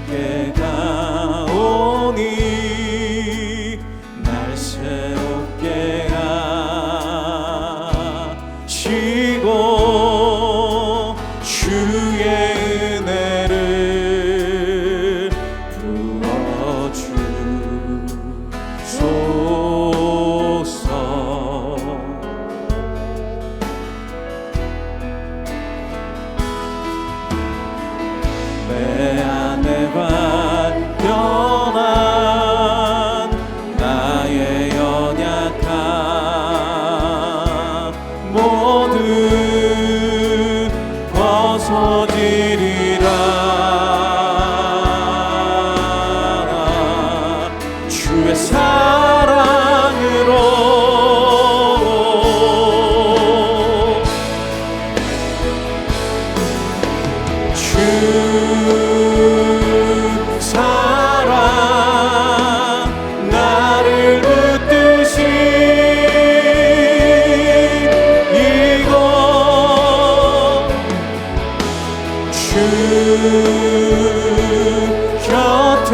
새롭게 가오니 날 새롭게 하시고 주의 은혜를 부어주소서. 내 안에 발견한 나의 연약함 모두 벗어지리라. 주의 사랑으로 주 사랑 나를 붙드시 이곳 주 곁에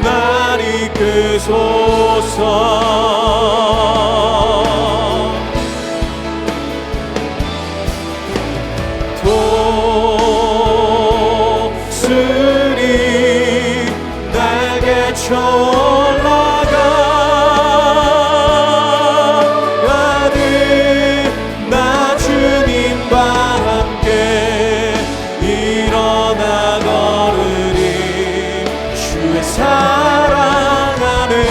날 이끄소서. 독수리 날개 쳐올라가듯 나 주님과 함께 일어나 걸으리. 주의 사랑 안에.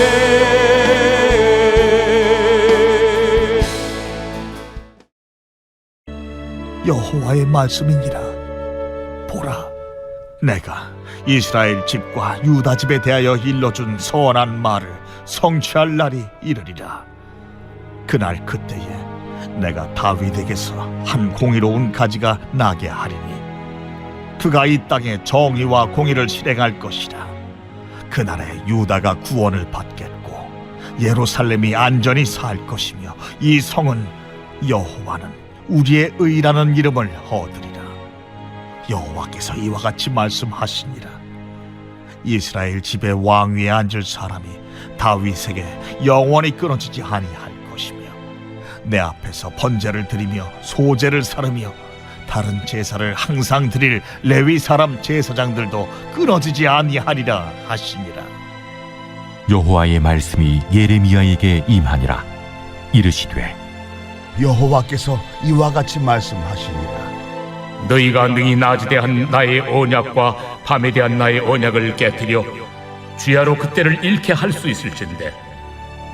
여호와의 말씀이니라. 보라, 내가 이스라엘 집과 유다 집에 대하여 일러준 선한 말을 성취할 날이 이르리라. 그날 그때에 내가 다윗에게서 한 공의로운 가지가 나게 하리니 그가 이 땅에 정의와 공의를 실행할 것이라. 그날에 유다가 구원을 받겠고 예루살렘이 안전히 살 것이며 이 성은 여호와는 우리의 의라는 이름을 얻으리라. 여호와께서 이와 같이 말씀하시니라. 이스라엘 집의 왕위에 앉을 사람이 다윗에게 영원히 끊어지지 아니할 것이며 내 앞에서 번제를 드리며 소제를 사르며 다른 제사를 항상 드릴 레위 사람 제사장들도 끊어지지 아니하리라 하시니라. 여호와의 말씀이 예레미야에게 임하니라. 이르시되 여호와께서 이와 같이 말씀하시니라. 너희가 능히 낮에 대한 나의 언약과 밤에 대한 나의 언약을 깨뜨려 주야로 그때를 잃게 할 수 있을진데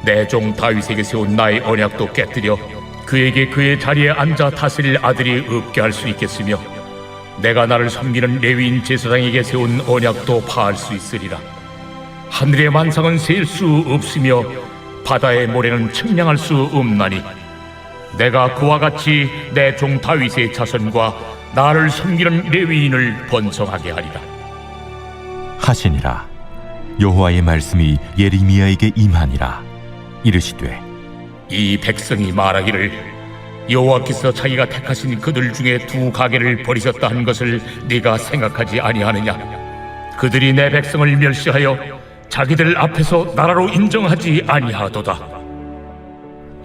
내 종 다윗에게 세운 나의 언약도 깨뜨려 그에게 그의 자리에 앉아 다스릴 아들이 없게 할 수 있겠으며 내가 나를 섬기는 레위인 제사장에게 세운 언약도 파할 수 있으리라. 하늘의 만상은 셀 수 없으며 바다의 모래는 측량할 수 없나니 내가 그와 같이 내 종 다윗의 자손과 나를 섬기는 레위인을 번성하게 하리라 하시니라. 여호와의 말씀이 예레미야에게 임하니라. 이르시되 이 백성이 말하기를 여호와께서 자기가 택하신 그들 중에 두 가게를 버리셨다 한 것을 네가 생각하지 아니하느냐. 그들이 내 백성을 멸시하여 자기들 앞에서 나라로 인정하지 아니하도다.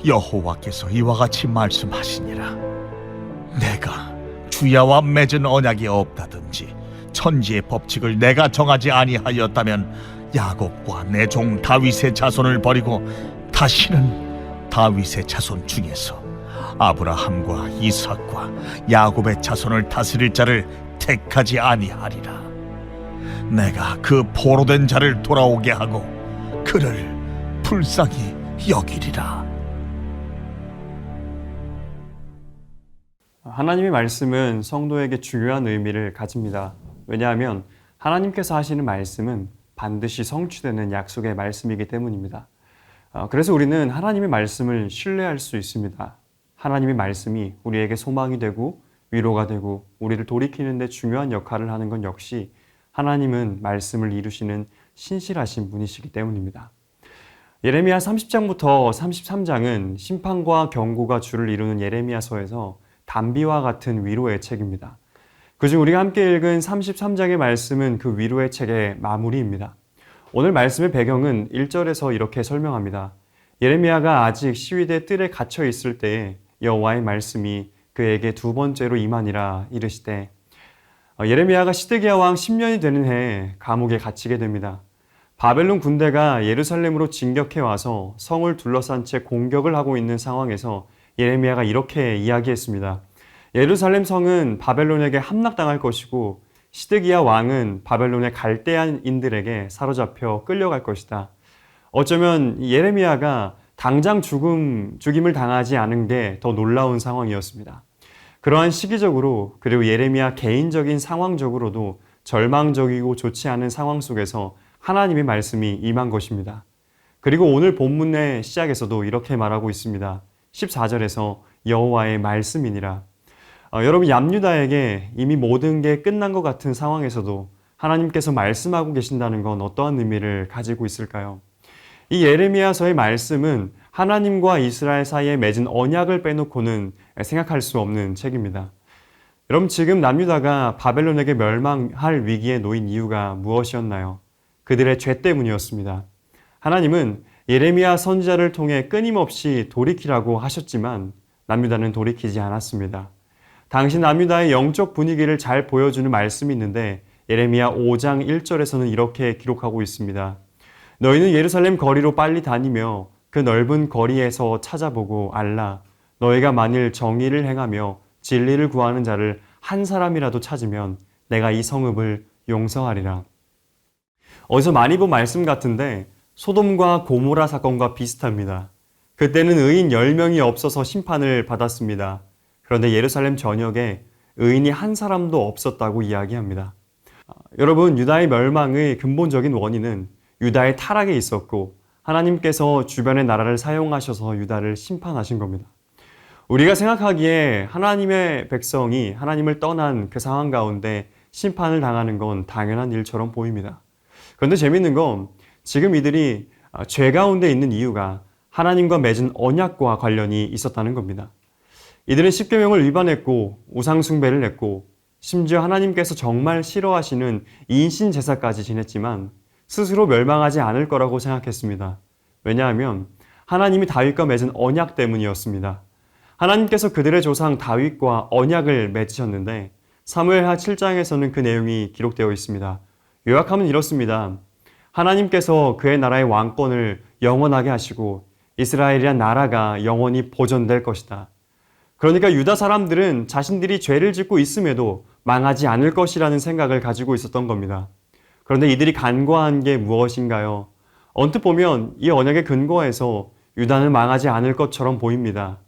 여호와께서 이와 같이 말씀하시니라. 내가 주야와 맺은 언약이 없다든지 천지의 법칙을 내가 정하지 아니하였다면 야곱과 내 종 다윗의 자손을 버리고 다시는 다윗의 자손 중에서 아브라함과 이삭과 야곱의 자손을 다스릴 자를 택하지 아니하리라. 내가 그 포로된 자를 돌아오게 하고 그를 불쌍히 여기리라. 하나님의 말씀은 성도에게 중요한 의미를 가집니다. 왜냐하면 하나님께서 하시는 말씀은 반드시 성취되는 약속의 말씀이기 때문입니다. 그래서 우리는 하나님의 말씀을 신뢰할 수 있습니다. 하나님의 말씀이 우리에게 소망이 되고 위로가 되고 우리를 돌이키는 데 중요한 역할을 하는 건 역시 하나님은 말씀을 이루시는 신실하신 분이시기 때문입니다. 예레미야 30장부터 33장은 심판과 경고가 주를 이루는 예레미야서에서 단비와 같은 위로의 책입니다. 그중 우리가 함께 읽은 33장의 말씀은 그 위로의 책의 마무리입니다. 오늘 말씀의 배경은 1절에서 이렇게 설명합니다. 예레미야가 아직 시위대 뜰에 갇혀 있을 때에 여호와의 말씀이 그에게 두 번째로 임하니라 이르시되, 예레미야가 시드기야 왕 10년이 되는 해에 감옥에 갇히게 됩니다. 바벨론 군대가 예루살렘으로 진격해 와서 성을 둘러싼 채 공격을 하고 있는 상황에서 예레미야가 이렇게 이야기했습니다. 예루살렘 성은 바벨론에게 함락당할 것이고 시드기야 왕은 바벨론의 갈대아인들에게 사로잡혀 끌려갈 것이다. 어쩌면 예레미야가 당장 죽임을 당하지 않은 게 더 놀라운 상황이었습니다. 그러한 시기적으로 그리고 예레미야 개인적인 상황적으로도 절망적이고 좋지 않은 상황 속에서 하나님의 말씀이 임한 것입니다. 그리고 오늘 본문의 시작에서도 이렇게 말하고 있습니다. 14절에서 여호와의 말씀이니라. 여러분, 얌유다에게 이미 모든 게 끝난 것 같은 상황에서도 하나님께서 말씀하고 계신다는 건 어떠한 의미를 가지고 있을까요? 이 예레미야서의 말씀은 하나님과 이스라엘 사이에 맺은 언약을 빼놓고는 생각할 수 없는 책입니다. 여러분, 지금 남유다가 바벨론에게 멸망할 위기에 놓인 이유가 무엇이었나요? 그들의 죄 때문이었습니다. 하나님은 예레미야 선지자를 통해 끊임없이 돌이키라고 하셨지만 남유다는 돌이키지 않았습니다. 당시 남유다의 영적 분위기를 잘 보여주는 말씀이 있는데 예레미야 5장 1절에서는 이렇게 기록하고 있습니다. 너희는 예루살렘 거리로 빨리 다니며 그 넓은 거리에서 찾아보고 알라. 너희가 만일 정의를 행하며 진리를 구하는 자를 한 사람이라도 찾으면 내가 이 성읍을 용서하리라. 어디서 많이 본 말씀 같은데 소돔과 고모라 사건과 비슷합니다. 그때는 의인 10명이 없어서 심판을 받았습니다. 그런데 예루살렘 전역에 의인이 한 사람도 없었다고 이야기합니다. 여러분, 유다의 멸망의 근본적인 원인은 유다의 타락에 있었고 하나님께서 주변의 나라를 사용하셔서 유다를 심판하신 겁니다. 우리가 생각하기에 하나님의 백성이 하나님을 떠난 그 상황 가운데 심판을 당하는 건 당연한 일처럼 보입니다. 그런데 재밌는 건 지금 이들이 죄 가운데 있는 이유가 하나님과 맺은 언약과 관련이 있었다는 겁니다. 이들은 십계명을 위반했고 우상 숭배를 했고 심지어 하나님께서 정말 싫어하시는 인신 제사까지 지냈지만 스스로 멸망하지 않을 거라고 생각했습니다. 왜냐하면 하나님이 다윗과 맺은 언약 때문이었습니다. 하나님께서 그들의 조상 다윗과 언약을 맺으셨는데 사무엘하 7장에서는 그 내용이 기록되어 있습니다. 요약하면 이렇습니다. 하나님께서 그의 나라의 왕권을 영원하게 하시고 이스라엘이란 나라가 영원히 보존될 것이다. 그러니까 유다 사람들은 자신들이 죄를 짓고 있음에도 망하지 않을 것이라는 생각을 가지고 있었던 겁니다. 그런데 이들이 간과한 게 무엇인가요? 언뜻 보면 이 언약의 근거에서 유다는 망하지 않을 것처럼 보입니다.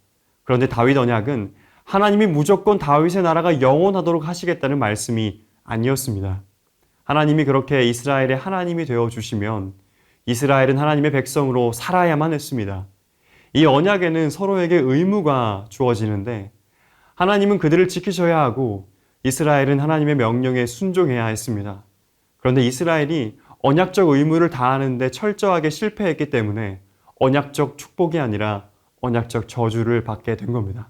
그런데 다윗 언약은 하나님이 무조건 다윗의 나라가 영원하도록 하시겠다는 말씀이 아니었습니다. 하나님이 그렇게 이스라엘의 하나님이 되어주시면 이스라엘은 하나님의 백성으로 살아야만 했습니다. 이 언약에는 서로에게 의무가 주어지는데 하나님은 그들을 지키셔야 하고 이스라엘은 하나님의 명령에 순종해야 했습니다. 그런데 이스라엘이 언약적 의무를 다하는데 철저하게 실패했기 때문에 언약적 축복이 아니라 언약적 저주를 받게 된 겁니다.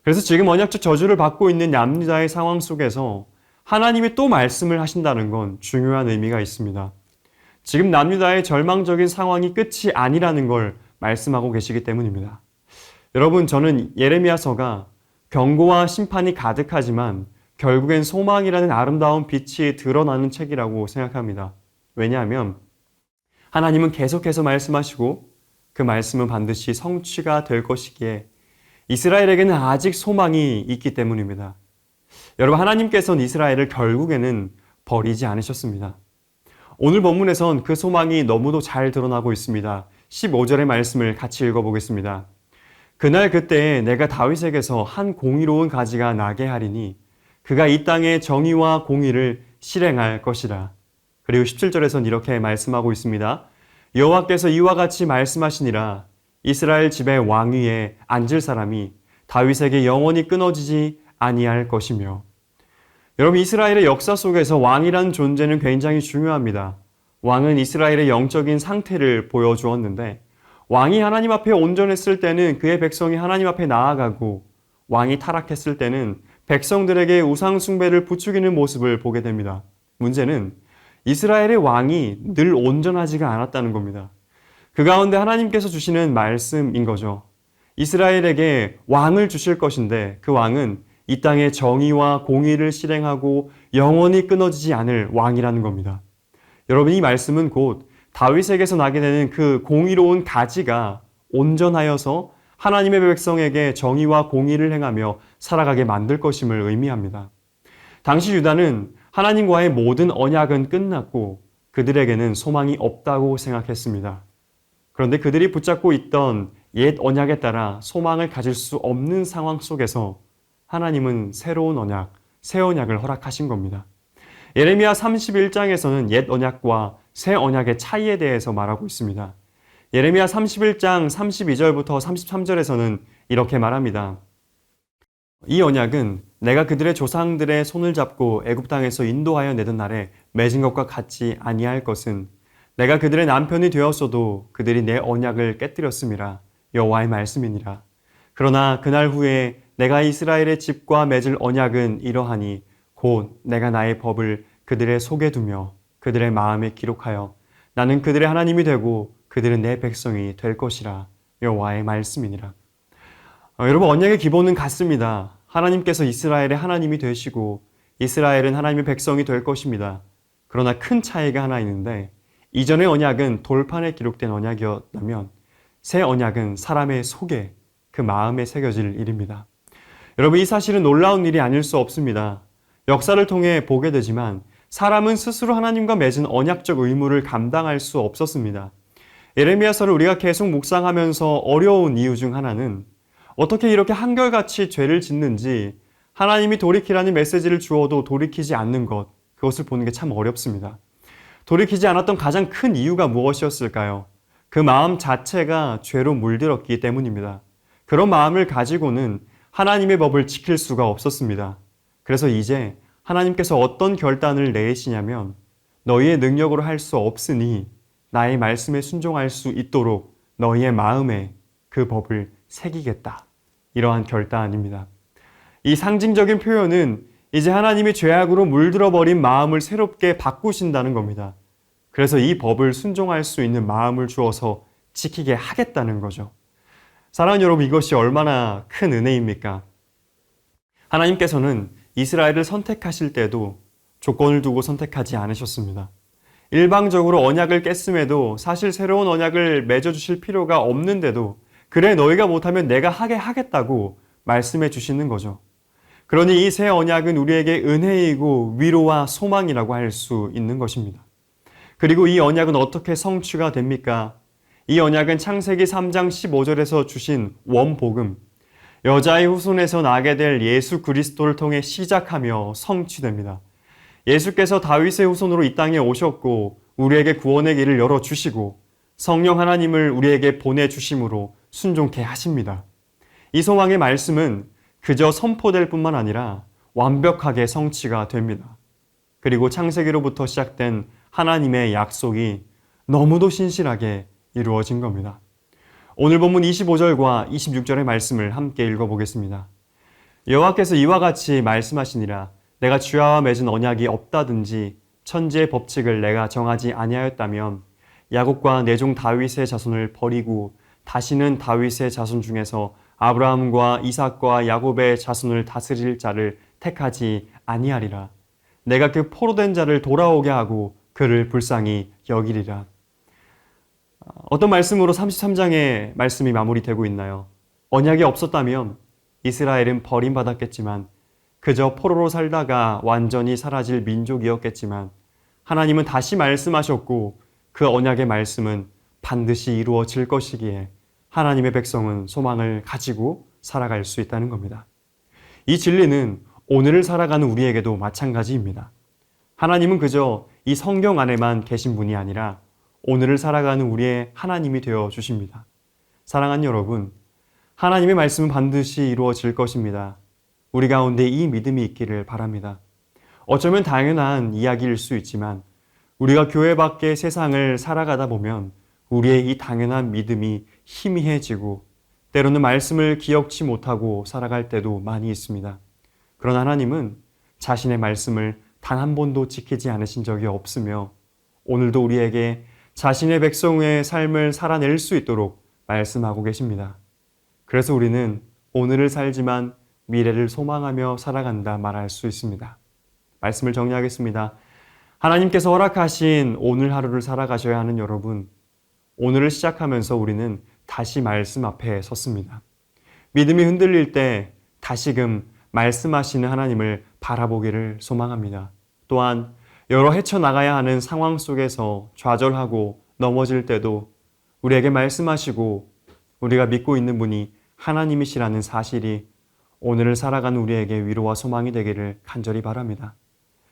그래서 지금 언약적 저주를 받고 있는 얌유다의 상황 속에서 하나님이 또 말씀을 하신다는 건 중요한 의미가 있습니다. 지금 남유다의 절망적인 상황이 끝이 아니라는 걸 말씀하고 계시기 때문입니다. 여러분, 저는 예레미야서가 경고와 심판이 가득하지만 결국엔 소망이라는 아름다운 빛이 드러나는 책이라고 생각합니다. 왜냐하면 하나님은 계속해서 말씀하시고 그 말씀은 반드시 성취가 될 것이기에 이스라엘에게는 아직 소망이 있기 때문입니다. 여러분, 하나님께서는 이스라엘을 결국에는 버리지 않으셨습니다. 오늘 본문에선 그 소망이 너무도 잘 드러나고 있습니다. 15절의 말씀을 같이 읽어보겠습니다. 그날 그때에 내가 다윗에게서 한 공의로운 가지가 나게 하리니 그가 이 땅에 정의와 공의를 실행할 것이라. 그리고 17절에선 이렇게 말씀하고 있습니다. 여호와께서 이와 같이 말씀하시니라. 이스라엘 집의 왕위에 앉을 사람이 다윗에게 영원히 끊어지지 아니할 것이며. 여러분, 이스라엘의 역사 속에서 왕이라는 존재는 굉장히 중요합니다. 왕은 이스라엘의 영적인 상태를 보여주었는데 왕이 하나님 앞에 온전했을 때는 그의 백성이 하나님 앞에 나아가고 왕이 타락했을 때는 백성들에게 우상 숭배를 부추기는 모습을 보게 됩니다. 문제는 이스라엘의 왕이 늘 온전하지가 않았다는 겁니다. 그 가운데 하나님께서 주시는 말씀인 거죠. 이스라엘에게 왕을 주실 것인데 그 왕은 이 땅의 정의와 공의를 실행하고 영원히 끊어지지 않을 왕이라는 겁니다. 여러분, 이 말씀은 곧 다윗에게서 나게 되는 그 공의로운 가지가 온전하여서 하나님의 백성에게 정의와 공의를 행하며 살아가게 만들 것임을 의미합니다. 당시 유다는 하나님과의 모든 언약은 끝났고 그들에게는 소망이 없다고 생각했습니다. 그런데 그들이 붙잡고 있던 옛 언약에 따라 소망을 가질 수 없는 상황 속에서 하나님은 새로운 언약, 새 언약을 허락하신 겁니다. 예레미야 31장에서는 옛 언약과 새 언약의 차이에 대해서 말하고 있습니다. 예레미야 31장 32절부터 33절에서는 이렇게 말합니다. 이 언약은 내가 그들의 조상들의 손을 잡고 애굽 땅에서 인도하여 내던 날에 맺은 것과 같지 아니할 것은 내가 그들의 남편이 되었어도 그들이 내 언약을 깨뜨렸음이라 여호와의 말씀이니라. 그러나 그날 후에 내가 이스라엘의 집과 맺을 언약은 이러하니 곧 내가 나의 법을 그들의 속에 두며 그들의 마음에 기록하여 나는 그들의 하나님이 되고 그들은 내 백성이 될 것이라 여호와의 말씀이니라. 여러분, 언약의 기본은 같습니다. 하나님께서 이스라엘의 하나님이 되시고 이스라엘은 하나님의 백성이 될 것입니다. 그러나 큰 차이가 하나 있는데 이전의 언약은 돌판에 기록된 언약이었다면 새 언약은 사람의 속에 그 마음에 새겨질 일입니다. 여러분, 이 사실은 놀라운 일이 아닐 수 없습니다. 역사를 통해 보게 되지만 사람은 스스로 하나님과 맺은 언약적 의무를 감당할 수 없었습니다. 예레미야서를 우리가 계속 묵상하면서 어려운 이유 중 하나는 어떻게 이렇게 한결같이 죄를 짓는지 하나님이 돌이키라는 메시지를 주어도 돌이키지 않는 것, 그것을 보는 게 참 어렵습니다. 돌이키지 않았던 가장 큰 이유가 무엇이었을까요? 그 마음 자체가 죄로 물들었기 때문입니다. 그런 마음을 가지고는 하나님의 법을 지킬 수가 없었습니다. 그래서 이제 하나님께서 어떤 결단을 내리시냐면 너희의 능력으로 할 수 없으니 나의 말씀에 순종할 수 있도록 너희의 마음에 그 법을 새기겠다. 이러한 결단입니다. 이 상징적인 표현은 이제 하나님이 죄악으로 물들어버린 마음을 새롭게 바꾸신다는 겁니다. 그래서 이 법을 순종할 수 있는 마음을 주어서 지키게 하겠다는 거죠. 사랑하는 여러분, 이것이 얼마나 큰 은혜입니까? 하나님께서는 이스라엘을 선택하실 때도 조건을 두고 선택하지 않으셨습니다. 일방적으로 언약을 깼음에도 사실 새로운 언약을 맺어주실 필요가 없는데도 그래 너희가 못하면 내가 하게 하겠다고 말씀해 주시는 거죠. 그러니 이 새 언약은 우리에게 은혜이고 위로와 소망이라고 할 수 있는 것입니다. 그리고 이 언약은 어떻게 성취가 됩니까? 이 언약은 창세기 3장 15절에서 주신 원복음, 여자의 후손에서 나게 될 예수 그리스도를 통해 시작하며 성취됩니다. 예수께서 다윗의 후손으로 이 땅에 오셨고 우리에게 구원의 길을 열어주시고 성령 하나님을 우리에게 보내주심으로 순종케 하십니다. 이 소망의 말씀은 그저 선포될 뿐만 아니라 완벽하게 성취가 됩니다. 그리고 창세기로부터 시작된 하나님의 약속이 너무도 신실하게 이루어진 겁니다. 오늘 본문 25절과 26절의 말씀을 함께 읽어보겠습니다. 여호와께서 이와 같이 말씀하시니라. 내가 주야와 맺은 언약이 없다든지 천지의 법칙을 내가 정하지 아니하였다면 야곱과 내 종 다윗의 자손을 버리고 다시는 다윗의 자손 중에서 아브라함과 이삭과 야곱의 자손을 다스릴 자를 택하지 아니하리라. 내가 그 포로된 자를 돌아오게 하고 그를 불쌍히 여기리라. 어떤 말씀으로 33장의 말씀이 마무리되고 있나요? 언약이 없었다면 이스라엘은 버림받았겠지만 그저 포로로 살다가 완전히 사라질 민족이었겠지만 하나님은 다시 말씀하셨고 그 언약의 말씀은 반드시 이루어질 것이기에 하나님의 백성은 소망을 가지고 살아갈 수 있다는 겁니다. 이 진리는 오늘을 살아가는 우리에게도 마찬가지입니다. 하나님은 그저 이 성경 안에만 계신 분이 아니라 오늘을 살아가는 우리의 하나님이 되어 주십니다. 사랑하는 여러분, 하나님의 말씀은 반드시 이루어질 것입니다. 우리 가운데 이 믿음이 있기를 바랍니다. 어쩌면 당연한 이야기일 수 있지만 우리가 교회 밖의 세상을 살아가다 보면 우리의 이 당연한 믿음이 희미해지고 때로는 말씀을 기억치 못하고 살아갈 때도 많이 있습니다. 그런 하나님은 자신의 말씀을 단 한 번도 지키지 않으신 적이 없으며 오늘도 우리에게 자신의 백성의 삶을 살아낼 수 있도록 말씀하고 계십니다. 그래서 우리는 오늘을 살지만 미래를 소망하며 살아간다 말할 수 있습니다. 말씀을 정리하겠습니다. 하나님께서 허락하신 오늘 하루를 살아가셔야 하는 여러분, 오늘을 시작하면서 우리는 다시 말씀 앞에 섰습니다. 믿음이 흔들릴 때 다시금 말씀하시는 하나님을 바라보기를 소망합니다. 또한 여러 헤쳐나가야 하는 상황 속에서 좌절하고 넘어질 때도 우리에게 말씀하시고 우리가 믿고 있는 분이 하나님이시라는 사실이 오늘을 살아가는 우리에게 위로와 소망이 되기를 간절히 바랍니다.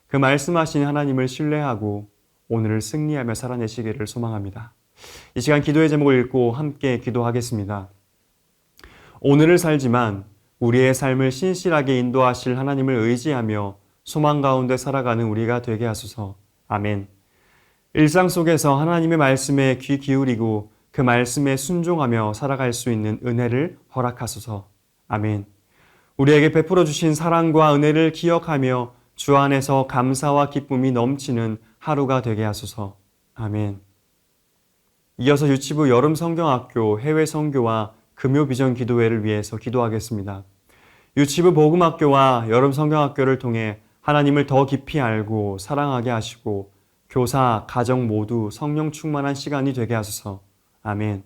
그 말씀하신 하나님을 신뢰하고 오늘을 승리하며 살아내시기를 소망합니다. 이 시간 기도의 제목을 읽고 함께 기도하겠습니다. 오늘을 살지만 우리의 삶을 신실하게 인도하실 하나님을 의지하며 소망 가운데 살아가는 우리가 되게 하소서. 아멘. 일상 속에서 하나님의 말씀에 귀 기울이고 그 말씀에 순종하며 살아갈 수 있는 은혜를 허락하소서. 아멘. 우리에게 베풀어 주신 사랑과 은혜를 기억하며 주 안에서 감사와 기쁨이 넘치는 하루가 되게 하소서. 아멘. 이어서 유치부 여름 성경학교 해외 선교와 금요 비전 기도회를 위해서 기도하겠습니다. 유치부 복음학교와 여름 성경학교를 통해 하나님을 더 깊이 알고 사랑하게 하시고 교사, 가정 모두 성령 충만한 시간이 되게 하소서. 아멘.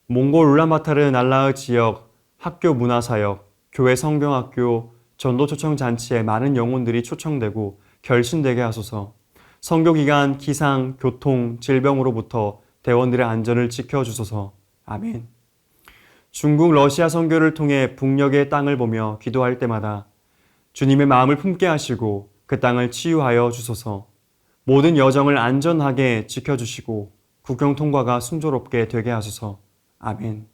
몽골 울란바타르 날라흐 지역 학교 문화사역, 교회 성경학교, 전도 초청 잔치에 많은 영혼들이 초청되고 결신되게 하소서. 선교 기간 기상, 교통, 질병으로부터 대원들의 안전을 지켜주소서. 아멘. 중국, 러시아 선교를 통해 북녘의 땅을 보며 기도할 때마다 주님의 마음을 품게 하시고 그 땅을 치유하여 주소서. 모든 여정을 안전하게 지켜주시고 국경 통과가 순조롭게 되게 하소서. 아멘.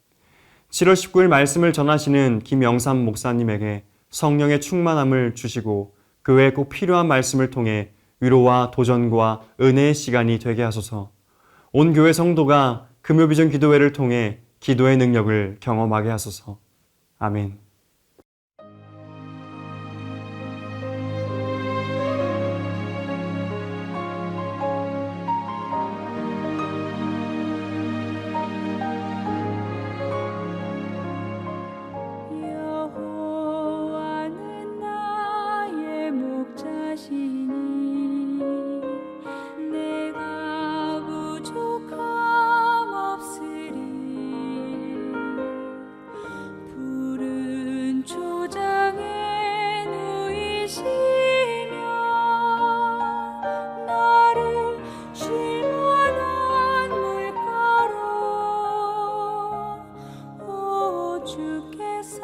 7월 19일 말씀을 전하시는 김영삼 목사님에게 성령의 충만함을 주시고 그 외에 꼭 필요한 말씀을 통해 위로와 도전과 은혜의 시간이 되게 하소서. 온 교회 성도가 금요비전 기도회를 통해 기도의 능력을 경험하게 하소서. 아멘. 여호와는 나의 목자시니 내가 부족함 없으리. 푸른 초장에 누이시며 나를 쉴 만한 물가로 오 주께서